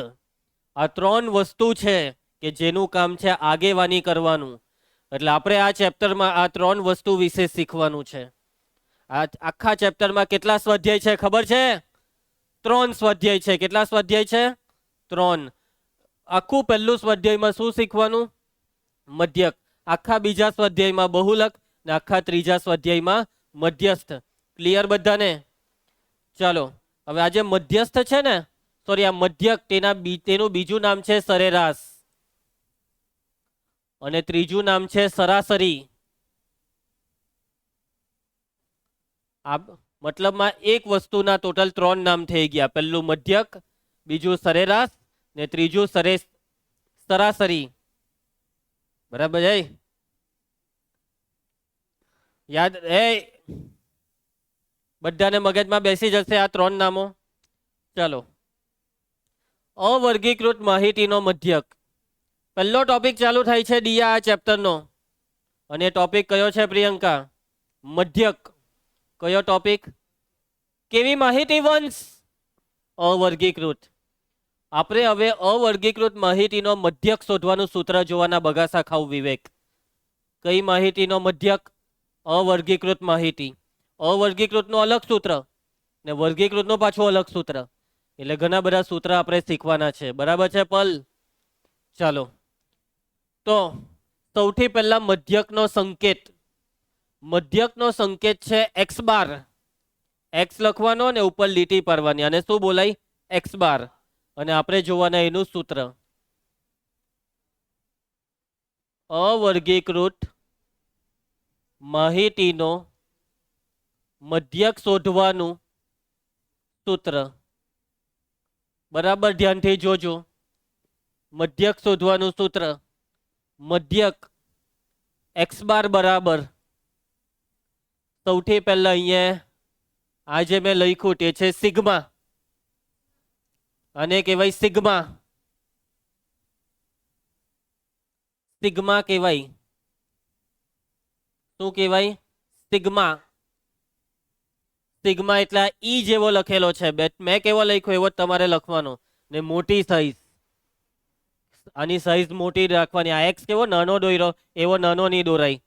[SPEAKER 1] આ 3 વસ્તુ છે કે જેનું કામ છે આગેવાની કરવાનું. એટલે આપણે આ ચેપ્ટરમાં આ 3 વસ્તુ વિશે શીખવાનું છે. આ આખા ચેપ્ટરમાં કેટલા સ્વાધ્યાય છે ખબર છે? 3 સ્વાધ્યાય છે. કેટલા સ્વાધ્યાય છે? 3. આખું પહેલું સ્વાધ્યાયમાં શું શીખવાનું? મધ્યક. આખા બીજા સ્વાધ્યાયમાં બહુલક ને આખા ત્રીજા સ્વાધ્યાયમાં મધ્યસ્થ. ક્લિયર બધાને? ચાલો હવે આ જે મધ્યસ્થ છે ને, સોરી આ મધ્યક, તેનું બીજું નામ છે સરેરાશ અને ત્રીજું નામ છે સરાસરી. આ મતલબમાં એક વસ્તુના ટોટલ 3 નામ થઈ ગયા. પહેલું મધ્યક, બીજું સરેરાશ ને ત્રીજું સરાસરી. બરાબર છે? યાદ બધાને મગજમાં બેસી જશે આ 3 નામો. ચાલો, અવર્ગીકૃત માહિતીનો મધ્યક. પહેલો ટોપિક ચાલુ થાય છે દિયા આ ચેપ્ટરનો, અને ટોપિક કયો છે પ્રિયંકા? મધ્યક. કયો ટોપિક? કેવી માહિતી વંશ? અવર્ગીકૃત. આપણે હવે અવર્ગીકૃત માહિતીનો મધ્યક શોધવાનું સૂત્ર જોવાના. બગાસા ખાવ વિવેક. કઈ માહિતીનો મધ્યક? અવર્ગીકૃત માહિતી. અવર્ગીકૃતનું અલગ સૂત્ર ને વર્ગીકૃતનું પાછું અલગ સૂત્ર. એટલે ઘણા બધા સૂત્ર આપણે શીખવાના છે. બરાબર છે પલ? ચાલો, તો સૌથી પહેલા મધ્યકનો સંકેત. મધ્યકનો સંકેત છે એક્સ બાર. એક્સ લખવાનો ને ઉપર લીટી પાડવાની, અને શું બોલાય? X bar. અને આપણે જોવાના એનું સૂત્ર. અવર્ગીકૃત માહિતીનો મધ્યક શોધવાનું સૂત્ર. બરાબર ધ્યાનથી જોજો. મધ્યક શોધવાનું સૂત્ર. મધ્યક એક્સ બાર બરાબર, સૌથી પહેલા અહીંયા આ જે મેં લખ્યું તે છે સિગ્મા. આને કહેવાય સિગ્મા. સિગ્મા કહેવાય. શું કહેવાય? સિગ્મા. સિગ્મા એટલે ઈ જેવો લખેલો છે. મેં કેવો લખ્યો એવો તમારે લખવાનો. ને મોટી સાઈઝ, આની સાઈઝ મોટી રાખવાની. આ એક્સ કેવો નાનો દોર્યો એવો નાનો નહીં દોરાય,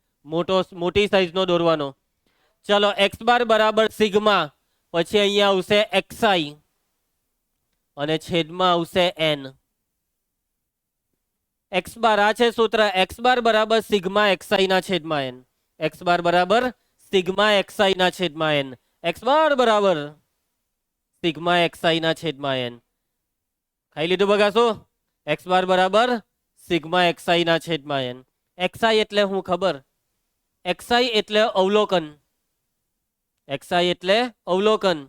[SPEAKER 1] મોટી સાઈઝનો દોરવાનો. ચલો, એક્સ બાર બરાબર સિગ્મા. પછી અહીંયા આવશે એક્સઆઈ અને છેદમાં આવશે એન. એક્સ બાર આ છે સૂત્ર. એક્સ બાર બરાબર સિગ્મા એક્સઆઈ ના છેદમાં એન. એક્સ બાર બરાબર સિગ્મા એક્સઆઈ ના છેદમાં એન. એક્સ બાર બરાબર સિગ્મા એક્સઆઈ ના છેદમાં એન. ખાઈ લીધું બગાસો? એક્સ બાર બરાબર સિગ્મા એક્સઆઈ ના છેદમાં એન. એક્સઆઈ એટલે શું ખબર? એક્સઆઈ એટલે અવલોકન. એક્સઆઈ એટલે અવલોકન.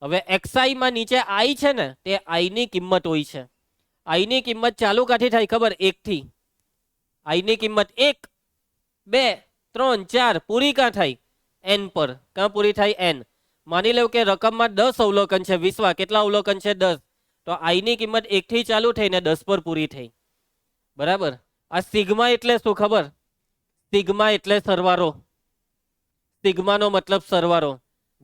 [SPEAKER 1] હવે એક્સઆઈ માં નીચે આઈ છે ને, તે આઈ ની કિંમત હોય છે. આઈ ની કિંમત ચાલુ કાથી થાય ખબર? 1 થી. આઈ ની કિંમત 1, 2, 3, 4 પૂરી ક્યાં થાય? એન પર. ક્યાં પૂરી થાય? એન. માની લો કે રકમમાં 10 અવલોકન છે. 20 કેટલા અવલોકન છે? 10. તો આઈ ની કિંમત 1 થી ચાલુ થઈને 10 પર પૂરી થઈ. બરાબર. આ સિગ્મા એટલે શું ખબર? સિગ્મા એટલે સરવાળો. સિગ્માનો મતલબ સરવાળો.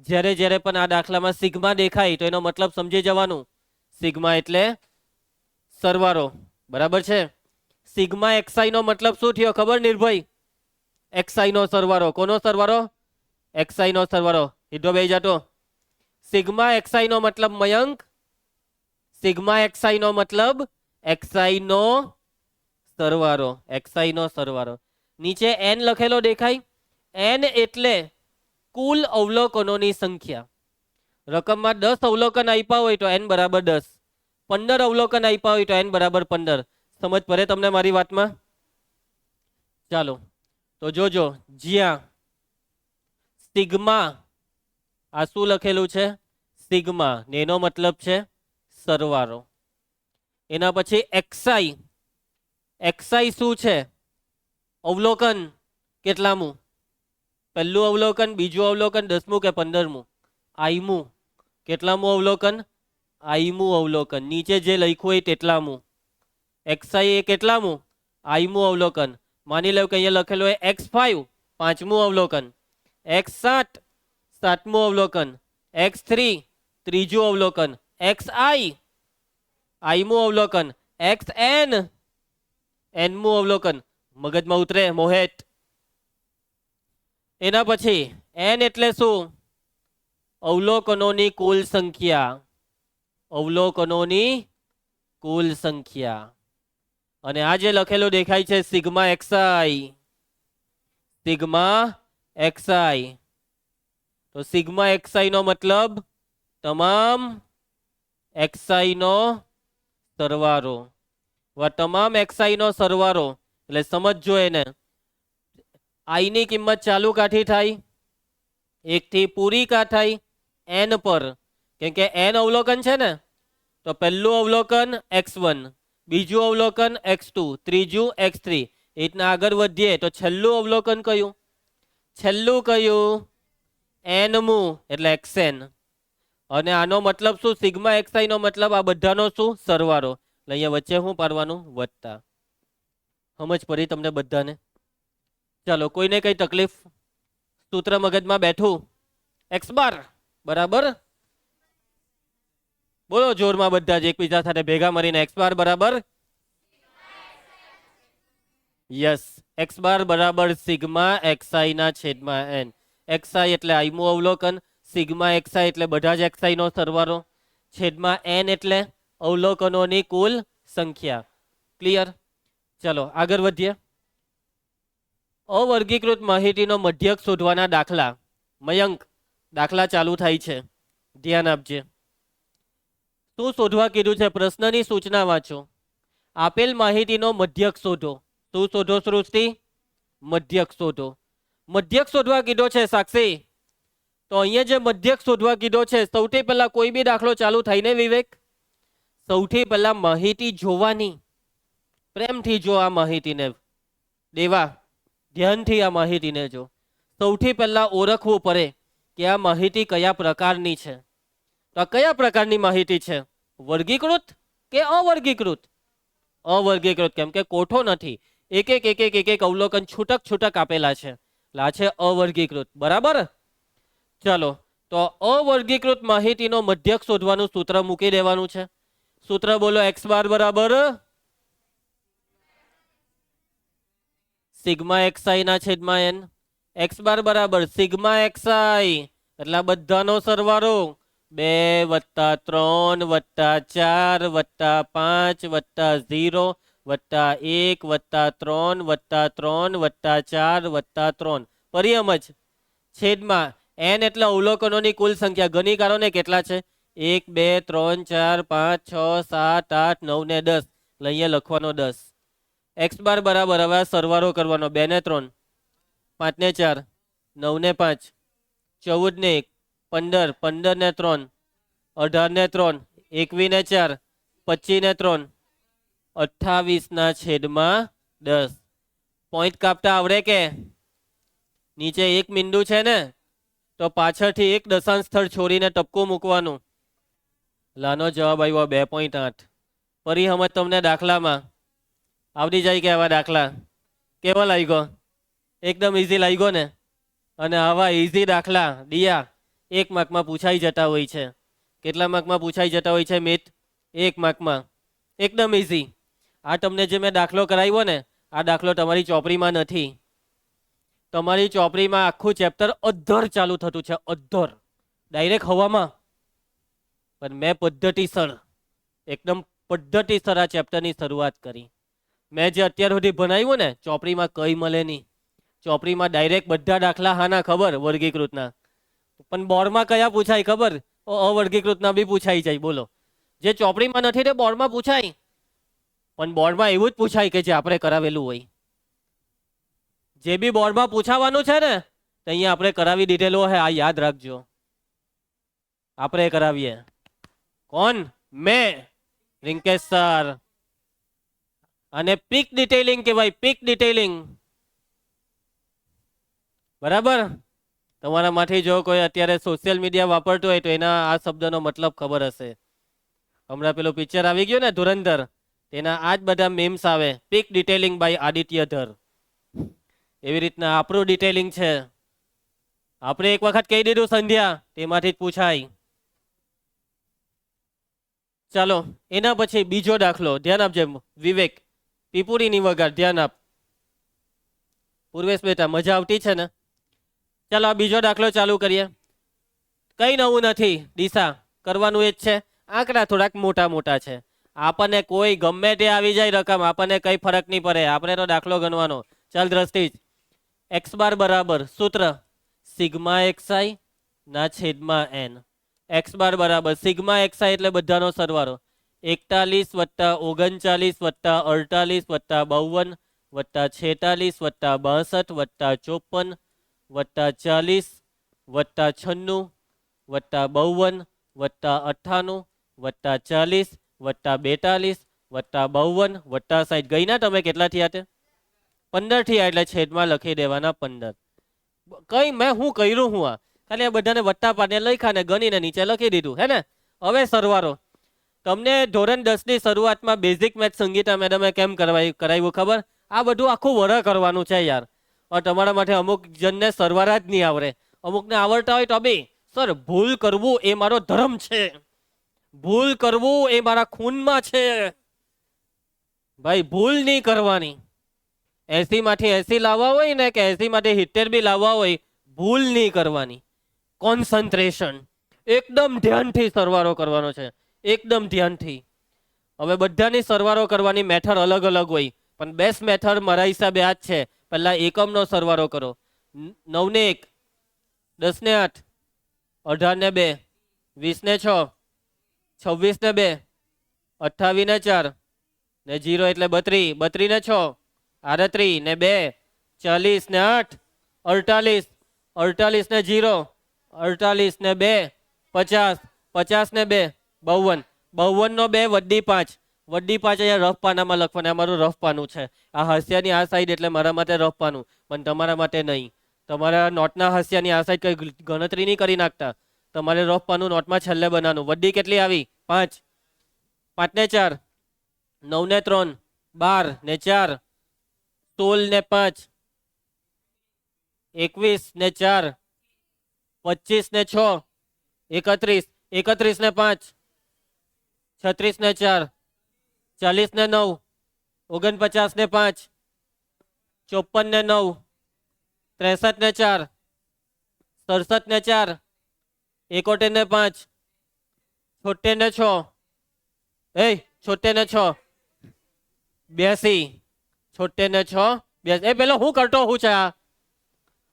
[SPEAKER 1] જ્યારે જ્યારે પણ આ દાખલામાં સિગ્મા દેખાય તો એનો મતલબ સમજી જવાનું. સિગ્મા એટલે સરવાળો. બરાબર છે? સિગ્મા એક્સઆઈ નો મતલબ શું થયો ખબર નિર્ભય? એક્સઆઈ નો સરવાળો. કોનો સરવાળો? એક્સઆઈ નો સરવાળો. સીધો બેસી જાતો. સિગ્મા એક્સઆઈ નો મતલબ મયંક. સિગ્મા એક્સઆઈ નો મતલબ એક્સઆઈ નો સરવાળો. એક્સઆઈ નો સરવાળો. નીચે એન લખેલો દેખાય? એન એટલે કુલ અવલોકનોની સંખ્યા. રકમમાં 10 અવલોકન આપ્યા હોય તો એન બરાબર 10. 15 અવલોકન આપ્યા હોય તો એન બરાબર 15. સમજ પડે તમને મારી વાતમાં? ચાલો, તો જોજો. જ્યાં સિગ્મા, આ શું લખેલું છે? સિગ્મા, ને એનો મતલબ છે સરવાળો. એના પછી એક્સઆઈ. એક્સઆઈ શું છે? અવલોકન. કેટલામું? પહેલું અવલોકન, બીજું અવલોકન, 10મું કે 15મું? આઈમું. કેટલામું અવલોકન? આઈમું અવલોકન. નીચે જે લખ્યું હોય તેટલામું. એક્સઆઈ એ કેટલામું? આઈમું અવલોકન. માની લો કે અહીંયા લખેલું હોય x5, 5મું અવલોકન. x7, 7મું અવલોકન. x3, 3જું અવલોકન. xi, આઈમું અવલોકન. xn, nમું અવલોકન. મગજમાં ઉતરે મોહેત? એના પછી એન એટલે શું? અવલોકનોની કુલ સંખ્યા. અવલોકનોની કુલ સંખ્યા. અને આ જે લખેલું દેખાય છે સિગ્મા એક્સઆઈ. Sigma XI. તો સિગ્મા એક્સઆઈ નો મતલબ તમામ xi નો સરવાળો, તમામ xi નો સરવાળો એટલે સમજજો એને, i ની કિંમત ચાલુ કાઠી થાય, 1 થી પૂરી કાઠ થાય n પર, કેમ કે n અવલોકન છે ને, તો પહેલું અવલોકન x1, બીજું અવલોકન x2, ત્રીજું x3, એ રીતના આગળ વધીએ તો છેલ્લું અવલોકન કયું? છેલ્લું કયું? nમું એટલે xn. અને આનો મતલબ શું? સિગ્મા xi નો મતલબ આ બધાનો શું? સરવાળો. એટલે અહીંયા વચ્ચે શું પાડવાનું? વત્તા. સમજ પડી તમને બધાને? ચાલો, કોઈને કઈ તકલીફ? સૂત્ર મગજમાં બેઠું? x બાર બરાબર, બોલો જોરમાં બધા જ એકબીજા સાથે ભેગા મળીને, x બાર બરાબર, યસ, x બાર બરાબર સિગ્મા xi ના છેદમાં n. xi એટલે આઈમું અવલોકન, સિગ્મા xi એટલે બધા જ xi નો સરવાળો, છેદમાં n એટલે અવલોકનોની કુલ સંખ્યા. ક્લિયર? ચલો આગળ વધીએ. અવર્ગીકૃત માહિતીનો મધ્યક શોધવાના દાખલા. મયંક, દાખલા ચાલુ થાય છે, ધ્યાન આપજે. શું શોધવા કીધું છે? પ્રશ્નની સૂચના વાંચો. આપેલ માહિતીનો મધ્યક શોધો. શું શોધો સૃષ્ટિ? મધ્યક શોધો. મધ્યક શોધવા કીધો છે સાક્ષી. તો અહીંયા જે મધ્યક શોધવા કીધો છે, સૌથી પહેલા કોઈ બી દાખલો ચાલુ થાય ને વિવેક, સૌથી પહેલા માહિતી જોવાની. પ્રેમથી જો આ માહિતીને, દેવા ધ્યાનથી આ માહિતીને જો. સૌથી પહેલા ઓળખવું પડે કે આ માહિતી કયા પ્રકારની છે. તો આ કયા પ્રકારની માહિતી છે? વર્ગીકૃત કે અવર્ગીકૃત? અવર્ગીકૃત, કેમ કે કોઠો નથી, એક એક અવલોકન છૂટક છૂટક આપેલા છે, એટલે આ છે અવર્ગીકૃત. બરાબર? ચાલો, તો અવર્ગીકૃત માહિતીનો મધ્યક શોધવાનું સૂત્ર મૂકી દેવાનું છે. સૂત્ર બોલો. x બાર બરાબર સિગ્મા xi ના છેદમાં n. x બાર બરાબર સિગ્મા xi એટલે બધાનો સરવાળો, 2 + 3 + 4 + 5 + 0 + 1 + 3 + 3 + 4 + 3 પરિયમજ, છેદમાં n એટલે અવલોકનોની કુલ સંખ્યા. ગણીકારોને કેટલા છે? 1 2 3 4 5 6 7 8 9 ને 10. અહીંયા લખવાનો 10. x બાર બરાબર, હવે સરવાળો કરવાનો, 2 ને 3, 5 ને 4, 9 ને 5, 14 ને 1, 15, 15 ને 3, 18 ને 3, 21 ને 4, 25 ને 3, 28 ના છેદમાં 10. પોઈન્ટ કાપતા આવડે કે? નીચે એક બિંદુ છે ને, તો પાછળથી એક દશાંશ સ્થળ છોડીને ટપકું મૂકવાનું. લાનો જવાબ આવ્યો 2.8. ફરી સમજ તમને દાખલામાં આવડી જાય કે આવા દાખલા? કેવો લાગ્યો? એકદમ ઇઝી લાગ્યો ને? અને આવા ઇઝી દાખલા દિયા 1 માર્કમાં પૂછાઈ જતા હોય છે. કેટલા માર્કમાં પૂછાઈ જતા હોય છે મિત? 1 માર્કમાં. એકદમ ઇઝી. આ તમને જે મેં દાખલો કરાવ્યો ને, આ દાખલો તમારી ચોપડીમાં નથી. તમારી ચોપડીમાં આખું ચેપ્ટર અધ્ધર ચાલુ થતું છે, અધ્ધર, ડાયરેક્ટ હવામાં. પણ મેં પદ્ધતિસર, એકદમ પદ્ધતિસર આ ચેપ્ટરની શરૂઆત કરી. મેં જે અત્યાર સુધી ભણાવ્યું ને, ચોપડીમાં કંઈ મળે નહીં. ચોપડીમાં ડાયરેક્ટ બધા દાખલા હાના ખબર? વર્ગીકૃતના. પણ બોર્ડમાં કયા પૂછાય ખબર? અવર્ગીકૃતના બી પૂછાઈ જાય. બોલો, જે ચોપડીમાં નથી તે બોર્ડમાં પૂછાય. પણ બોર્ડમાં એવું જ પૂછાય કે જે આપણે કરાવેલું હોય. જે બી બોર્ડમાં પૂછાવાનું છે ને, તો અહીંયા આપણે કરાવી દીધેલું હોય. આ યાદ રાખજો, આપણે કરાવીએ. કોણ? મેં, રિંકેશ સર. અને પીક ડિટેલિંગ કહેવાય, પીક ડિટેલિંગ. બરાબર? તમારા માંથી જો કોઈ અત્યારે સોશિયલ મીડિયા વાપરતું હોય તો એના આ શબ્દનો મતલબ ખબર હશે. હમણાં પેલું પિક્ચર આવી ગયું ને ધુરંધર, તેના આ જ બધા મેમ્સ આવે. પીક ડિટેલિંગ બાય આદિત્ય ધર. એવી રીતના આપણું ડિટેલિંગ છે. આપણે એક વખત કહી દીધું સંધ્યા, તેમાંથી જ પૂછાય. ચાલો, એના પછી બીજો દાખલો. ધ્યાન આપજે વિવેક, પીપુરીની વગાડ, ધ્યાન આપ. પૂર્વેશ બેટા, મજા આવતી છે ને? ચાલો, આ બીજો દાખલો ચાલુ કરીએ. કઈ નવું નથી દિશા, કરવાનું એ જ છે. આંકડા થોડાક મોટા મોટા છે. આપણને કોઈ ગમે તે આવી જાય રકમ, આપણને કઈ ફરક નહીં પડે. આપણે તો દાખલો ગણવાનો. ચાલ દ્રષ્ટિ જ. x બાર બરાબર સૂત્ર સિગ્મા xi ના છેદમાં n. એક્સ બાર બરાબર સિગ્મા એક્સઆઈ એટલે બધાનો સરવાળો 41 વત્તા 39 વત્તા 48 વત્તા 52 વત્તા 46 વત્તા 62 વત્તા 54 વત્તા 40 વત્તા 96 વત્તા 52 વત્તા 98 વત્તા 40 વત્તા 42 વત્તા 52 વત્તા 60 ગઈ ના તમે કેટલા થયા તે 15 થયા એટલે છેદમાં લખી દેવાના 15 કઈ મેં હું કર્યું હું આ ખાલી આ બધાને વત્તા પાડીને લખ્યા ને ગણીને નીચે લખી દીધું હે ને હવે સરવાળો તમને ધોરણ 10 ની શરૂઆતમાં બેઝિક મેથ સંગીતા મેડમે કેમ કરાવ્યું ખબર આ બધું આખું વરહ કરવાનું છે યાર और તમારા માટે અમુક જણને સરવાળા જ નહીં આવડે અમુકને આવડતા હોય તો બી સર ભૂલ કરવું એ મારો ધર્મ છે ભૂલ કરવું એ મારા ખૂનમાં છે ભાઈ ભૂલ નહીં કરવાની 80 માંથી 80 લાવવા હોય ને કે 80 માંથી 70 બી લાવવા હોય ભૂલ નહીં કરવાની કોન્સન્ટ્રેશન એકદમ ધ્યાનથી સરવાળો કરવાનો છે એકદમ ધ્યાનથી હવે બધાની સરવાળો કરવાની મેથડ અલગ અલગ હોય પણ બેસ્ટ મેથડ મારા હિસાબે આ જ છે પહેલા એકમનો સરવાળો કરો 9 ને 1 10 ને 8 18 ને 2 20 ને 6 26 ને 2 28 ને 4 ને 0 એટલે 32 32 ને 6 38 ને 2 40 ને 8 48 48 ને 0 48 ને 2 50 50 ને 2 52 52 નો 2 વડી 5 વડી 5 અહીંયા રફ પાનામાં લખવાના અમારું રફ પાનું છે આ હાસ્યાની આ સાઈડ એટલે મારા માટે રફ પાનું પણ તમારા માટે નહીં તમારા નોટના હાસ્યાની આ સાઈડ કઈ ગણતરી નહીં કરી નાખતા તમારે રફ પાનું નોટમાં છેલ્લે બનાવવાનું વડી કેટલી આવી 5 5 ને 4 9 ને 3 12 ને 4 16 ને 5 21 ને 4 25 ને 6 31 31 ને 5 36 ને 4 40 ને 9 49 ને 5 54 ને 9 63 ને 4 67 ને 4 71 ને 5 76 ને 6 76 ને 6 82 76 ને 6 82 પેલો હું કરતો હું છે આ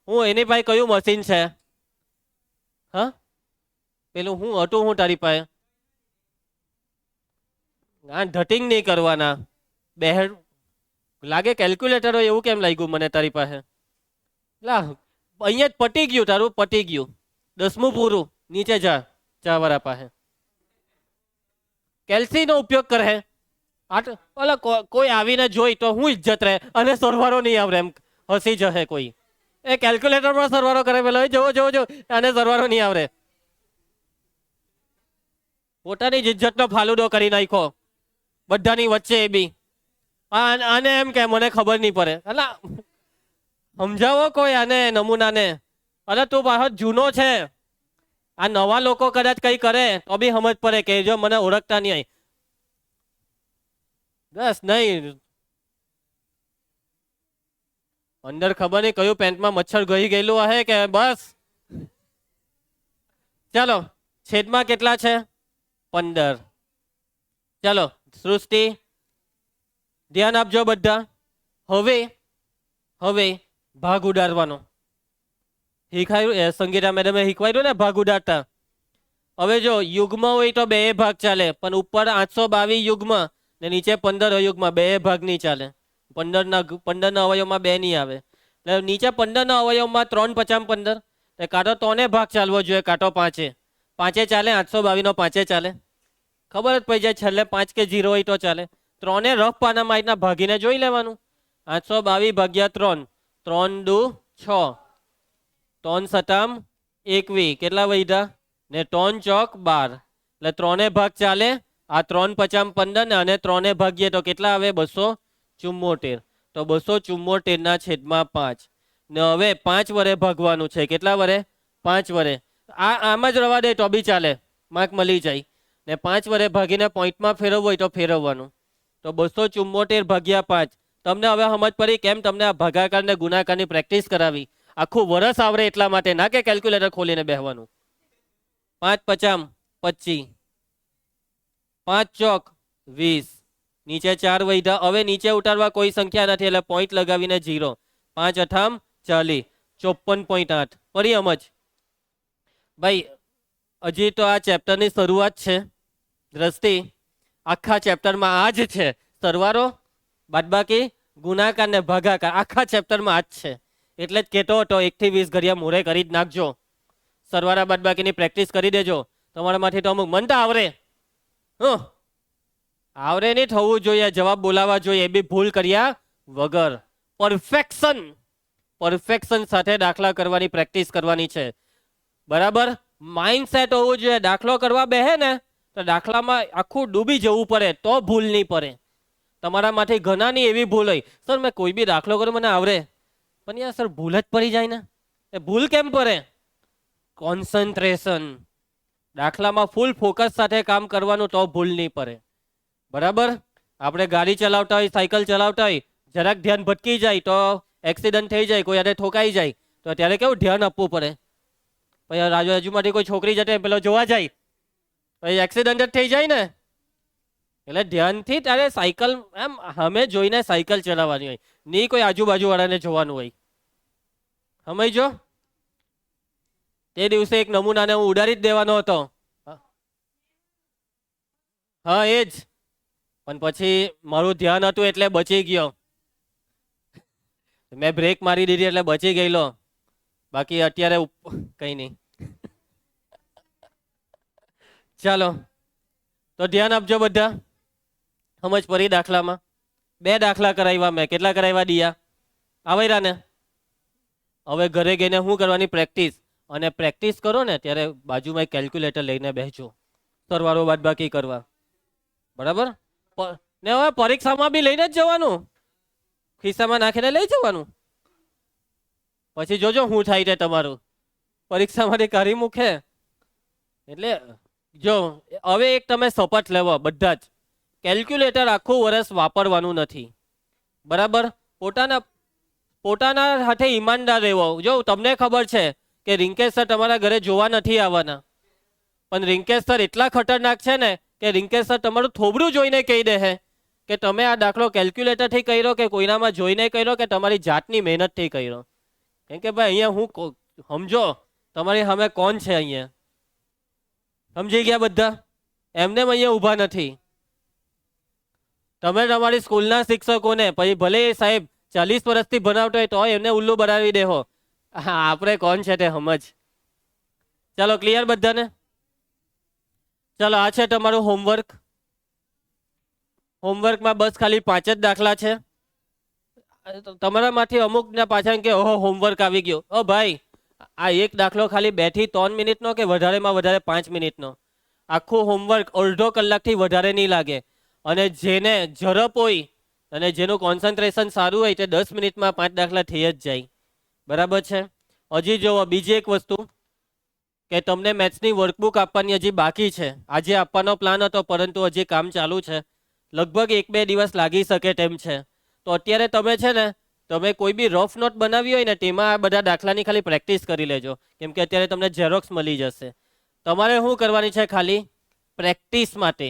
[SPEAKER 1] હું એની પાસે કયું મશીન છે હા પેલું હું હતું હું તારી પાસે આ ધટિંગ નહીં કરવાના બહેર લાગે કેલ્ક્યુલેટર હોય એવું કેમ લાગ્યું મને તારી પાસે લા અહીંયા જ પટી ગયું તારું પટી ગયું 10મું પૂરું નીચે જા ચાવાળા પાસે કેલ્સીનો ઉપયોગ કરે ઓલા કોઈ આવીને જોઈ તો હું ઇજ્જત રહે અને સરવાળો નહીં આવડે એમ હસી જશે કોઈ એ કેલ્ક્યુલેટર પર સરવાળો કરે પેલો જોવો જોવો જો અને સરવાળો નહીં આવડે પોતાની જ ઇજ્જતનો ફાલુદો કરી નાખ્યો બધાની વચ્ચે એ બી આને એમ કે મને ખબર નહીં પડે અલા સમજાવો કોઈ આને નમૂનાને અરે તું પાછો જૂનો છે આ નવા લોકો કદાચ કઈ કરે તો બી સમજ પડે કે જો મને ઓળખતા નહીં આવી બસ નહીં અંદર ખબર નહીં કયું પેન્ટમાં મચ્છર ગઈ ગયેલું હે કે બસ ચાલો છેદમાં કેટલા છે 15 ચાલો સૃષ્ટિ ધ્યાન આપજો બધા હવે હવે ભાગ ઉડાડવાનો શીખાયું સંગીતા મેડમે શીખવાડ્યું ને ભાગ ઉડાડતા હવે જો યુગ્મ હોય તો 2 ભાગ ચાલે પણ ઉપર 822 યુગ્મ ને નીચે 15 યુગ્મ 2 ભાગ નહીં ચાલે 15 ના અવયવમાં 2 નહીં આવે એટલે નીચે 15 ના અવયવમાં 3 50 15 એટલે કાં તો 3 ભાગ ચાલવો જોઈએ કાં તો 5 5 ચાલે 822 નો 5 ચાલે ખબર જ પડી જાય છેલ્લે 5 કે 0 હોય તો ચાલે 3 રફ પાનામાં એટલા ભાગીને જોઈ લેવાનું 822 ભાગ્યા 3 3 દુ 6 3 સતામ 21 કેટલા વધ્યા ને 3 ચોક 12 એટલે 3 ભાગ ચાલે આ 3 50 15 ને અને 3 ભાગીએ તો કેટલા આવે 274 તો 274 ના છેદમાં 5 ને હવે 5 વડે ભાગવાનું છે કેટલા વડે 5 વડે આમ જ રવા દે તો બી ચાલે માર્ક મળી જાય ને 5 વડે ભાગીને પોઈન્ટમાં ફેરવવું હોય તો ફેરવવાનું તો 274 ભાગ્યા 5 તમને હવે સમજ પડી કેમ તમને આ ભાગાકાર ને ગુણાકારની પ્રેક્ટિસ કરાવી આખું વરસ આવડે એટલા માટે ના કે કેલ્ક્યુલેટર ખોલીને બેહવાનું 5 50 25 5 ચોક 20 નીચે 4 વધ્યા હવે નીચે ઉતારવા કોઈ સંખ્યા નથી એટલે પોઈન્ટ લગાવીને 0 5 અઠામ 40 54.8 પડી સમજ ભાઈ હજી તો આ ચેપ્ટરની શરૂઆત છે. દ્રષ્ટિ આખા ચેપ્ટરમાં આ જ છે. સરવાળો, બાદબાકી, ગુણાકાર ને ભાગાકાર આખા ચેપ્ટરમાં આ જ છે. એટલે જ કહેતો હતો 1 થી 20 ઘડિયા મોરે કરી જ નાખજો. સરવાળા બાદબાકીની પ્રેક્ટિસ કરી દેજો. તમારામાંથી તો અમુક મન તો આવરે, આવરે નહીં થવું જોઈએ, જવાબ બોલાવા જોઈએ, એ બી ભૂલ કર્યા વગર. પરફેક્શન સાથે દાખલા કરવાની પ્રેક્ટિસ કરવાની છે. બરાબર, માઇન્ડસેટ હોવું જોઈએ. દાખલો કરવા બેહે ને તો દાખલામાં આખું ડૂબી જવું પડે તો ભૂલ નહીં પડે. તમારામાંથી ઘણાની એવી ભૂલ હોય, સર મેં કોઈ બી દાખલો કર્યો મને આવડે, પણ યાર સર ભૂલ જ પડી જાય ને. એ ભૂલ કેમ પડે? કોન્સન્ટ્રેશન, દાખલામાં ફૂલ ફોકસ સાથે કામ કરવાનું તો ભૂલ નહીં પડે. બરાબર, આપણે ગાડી ચલાવતા હોય, સાયકલ ચલાવતા હોય, જરાક ધ્યાન ભટકી જાય તો એક્સિડન્ટ થઈ જાય, કોઈ હાથે ઠોકાઈ જાય તો ત્યારે કેવું ધ્યાન આપવું પડે. પછી આજુબાજુમાંથી કોઈ છોકરી જતે પેલો જોવા જાય પછી એક્સિડન્ટ જ થઈ જાય ને. એટલે ધ્યાનથી તારે સાયકલ એમ સામે જોઈને સાયકલ ચલાવવાની હોય, નહીં કોઈ આજુબાજુ વાળાને જોવાનું હોય. સમજો? તે દિવસે એક નમૂનાને હું ઉડાડી જ દેવાનો હતો. હા એ જ, પણ પછી મારું ધ્યાન હતું એટલે બચી ગયો. મેં બ્રેક મારી દીધી એટલે બચી ગયેલો. બાકી અત્યારે કઈ નહીં. ચાલો તો ધ્યાન આપજો બધા. સમજ પડી દાખલામાં? 2 દાખલા કરાવ્યા મેં. કેટલા કરાવ્યા દિયા? આવડ્યા ને? હવે ઘરે ગઈને શું કરવાની? પ્રેક્ટિસ. અને પ્રેક્ટિસ કરો ને ત્યારે બાજુમાં એક કેલ્ક્યુલેટર લઈને બેસજો, સરવાળો બાદબાકી કરવા. બરાબર ને? હવે પરીક્ષામાં બી લઈને જ જવાનું, ખિસ્સામાં નાખીને લઈ જવાનું. પછી જોજો શું થાય છે તમારું, પરીક્ષામાંથી કાઢી મૂકે. એટલે જો હવે એક તમે શપથ લેવો બધા જ, કેલ્ક્યુલેટર આખું વર્ષ વાપરવાનું નથી. બરાબર, પોતાના સાથે ઈમાનદાર રહેવો. જો તમને ખબર છે કે રિંકેશ સર તમારા ઘરે જોવા નથી આવવાના, પણ રિંકેશ સર એટલા ખતરનાક છે ને કે રિંકેશ સર તમારું થોબડું જોઈને કહી દે કે તમે આ દાખલો કેલ્ક્યુલેટરથી કર્યો કે કોઈનામાં જોઈને કર્યો કે તમારી જાતની મહેનતથી કર્યો. કેમ કે ભાઈ અહીંયા હું સમજો તમારી સામે કોણ છે અહીંયા. સમજી ગયા બધા? એમને અહીંયા ઊભા નથી. તમે તમારી સ્કૂલના શિક્ષકોને પછી ભલે સાહેબ 40 વર્ષથી ભણાવતો હોય તો એમને ઉલ્લુ બનાવી દેહો. આપણે કોણ છે તે સમજ. ચાલો ક્લિયર બધાને? ચાલો આ છે તમારું હોમવર્ક. હોમવર્કમાં બસ ખાલી 5 જ દાખલા છે. તમારામાંથી અમુકના પાછળ કે ઓહો હોમવર્ક આવી ગયો. ઓ ભાઈ, આ એક દાખલો ખાલી 2 થી 3 મિનિટનો કે વધારેમાં વધારે 5 મિનિટનો. આખું હોમવર્ક અડધો કલાકથી વધારે નહીં લાગે. અને જેને ઝડપ હોય અને જેનું કોન્સન્ટ્રેશન સારું હોય તે 10 મિનિટમાં 5 દાખલા થઈ જ જાય. બરાબર છે? હજી જોવો બીજી એક વસ્તુ કે તમને મેથ્સની વર્કબુક આપવાની હજી બાકી છે. આજે આપવાનો પ્લાન હતો પરંતુ હજી કામ ચાલુ છે, લગભગ 1-2 દિવસ લાગી શકે તેમ છે. તો અત્યારે તમે છે ને, તમે કોઈ બી રફ નોટ બનાવી હોય ને તેમાં આ બધા દાખલાની ખાલી પ્રેક્ટિસ કરી લેજો, કેમ કે અત્યારે તમને ઝેરોક્સ મળી જશે. તમારે શું કરવાની છે? ખાલી પ્રેક્ટિસ માટે.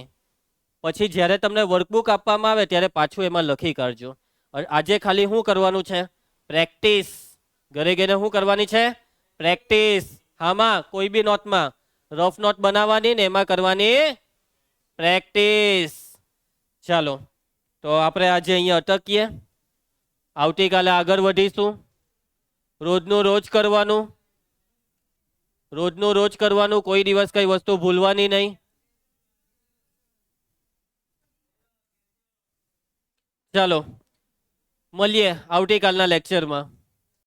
[SPEAKER 1] પછી જ્યારે તમને વર્કબુક આપવામાં આવે ત્યારે પાછું એમાં લખી કાઢજો. આજે ખાલી શું કરવાનું છે? પ્રેક્ટિસ. ઘરે ગઈને શું કરવાની છે? પ્રેક્ટિસ. હામાં કોઈ બી નોટમાં રફ નોટ બનાવવાની ને એમાં કરવાની પ્રેક્ટિસ. ચાલો તો આપણે આજે અહીંયા અટકીએ. આવતીકાલે આગળ વધીશું. રોજનું રોજ કરવાનું, રોજનું રોજ કરવાનું. કોઈ દિવસ કઈ વસ્તુ ભૂલવાની નહીં. ચાલો મળીએ આવતીકાલના લેક્ચરમાં.